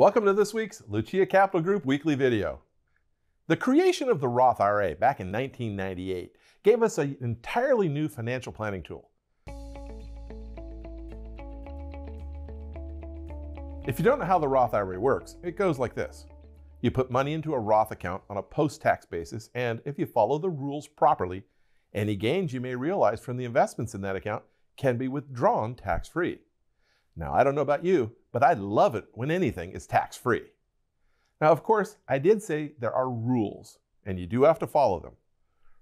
Welcome to this week's Lucia Capital Group Weekly video. The creation of the Roth IRA back in 1998 gave us an entirely new financial planning tool. If you don't know how the Roth IRA works, it goes like this. You put money into a Roth account on a post-tax basis, and if you follow the rules properly, any gains you may realize from the investments in that account can be withdrawn tax-free. Now, I don't know about you, but I love it when anything is tax-free. Now, of course, I did say there are rules, and you do have to follow them.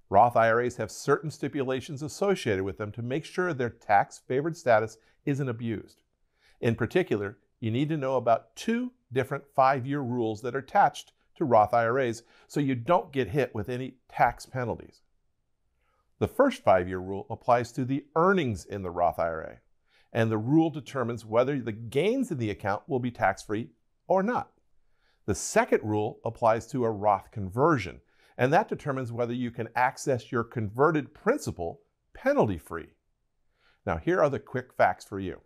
Roth IRAs have certain stipulations associated with them to make sure their tax-favored status isn't abused. In particular, you need to know about two different 5-year rules that are attached to Roth IRAs so you don't get hit with any tax penalties. The first 5-year rule applies to the earnings in the Roth IRA, and the rule determines whether the gains in the account will be tax-free or not. The second rule applies to a Roth conversion, and that determines whether you can access your converted principal penalty-free. Now, here are the quick facts for you.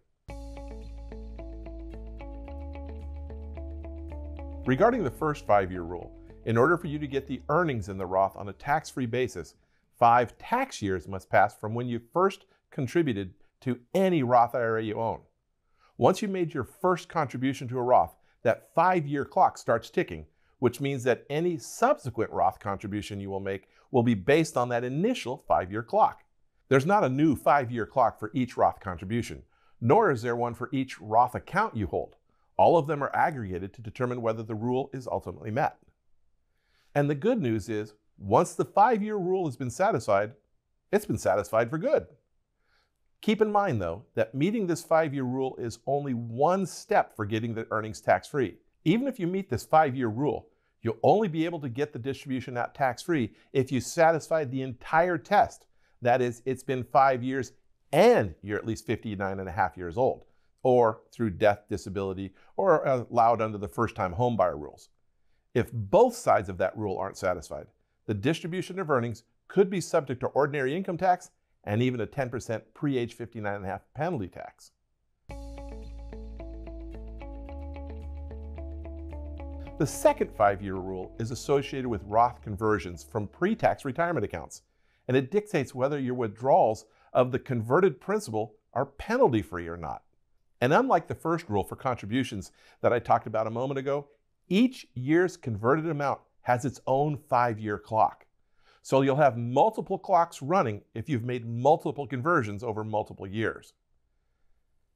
Regarding the first 5-year rule, in order for you to get the earnings in the Roth on a tax-free basis, 5 tax years must pass from when you first contributed to any Roth IRA you own. Once you made your first contribution to a Roth, that 5-year clock starts ticking, which means that any subsequent Roth contribution you will make will be based on that initial 5-year clock. There's not a new 5-year clock for each Roth contribution, nor is there one for each Roth account you hold. All of them are aggregated to determine whether the rule is ultimately met. And the good news is, once the 5-year rule has been satisfied, it's been satisfied for good. Keep in mind, though, that meeting this 5-year rule is only one step for getting the earnings tax-free. Even if you meet this 5-year rule, you'll only be able to get the distribution out tax-free if you satisfied the entire test. That is, it's been 5 years and you're at least 59.5 years old, or through death, disability, or allowed under the first-time homebuyer rules. If both sides of that rule aren't satisfied, the distribution of earnings could be subject to ordinary income tax and even a 10% pre-age 59.5 penalty tax. The second 5-year rule is associated with Roth conversions from pre-tax retirement accounts, and it dictates whether your withdrawals of the converted principal are penalty-free or not. And unlike the first rule for contributions that I talked about a moment ago, each year's converted amount has its own 5-year clock. So you'll have multiple clocks running if you've made multiple conversions over multiple years.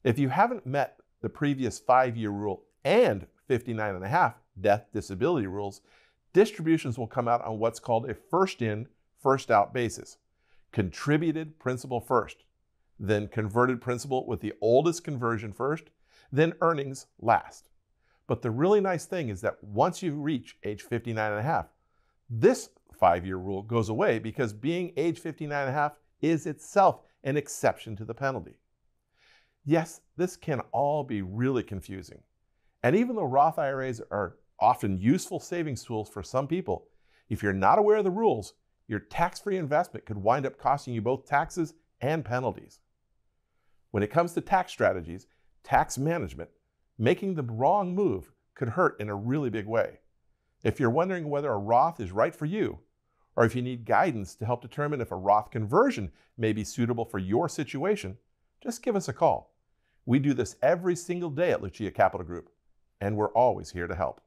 If you haven't met the previous 5-year rule and 59.5 death disability rules, distributions will come out on what's called a first in, first out basis. Contributed principal first, then converted principal with the oldest conversion first, then earnings last. But the really nice thing is that once you reach age 59.5, this 5-year rule goes away because being age 59.5 is itself an exception to the penalty. Yes, this can all be really confusing. And even though Roth IRAs are often useful savings tools for some people, if you're not aware of the rules, your tax-free investment could wind up costing you both taxes and penalties. When it comes to tax strategies, tax management, making the wrong move could hurt in a really big way. If you're wondering whether a Roth is right for you, or if you need guidance to help determine if a Roth conversion may be suitable for your situation, just give us a call. We do this every single day at Lucia Capital Group, and we're always here to help.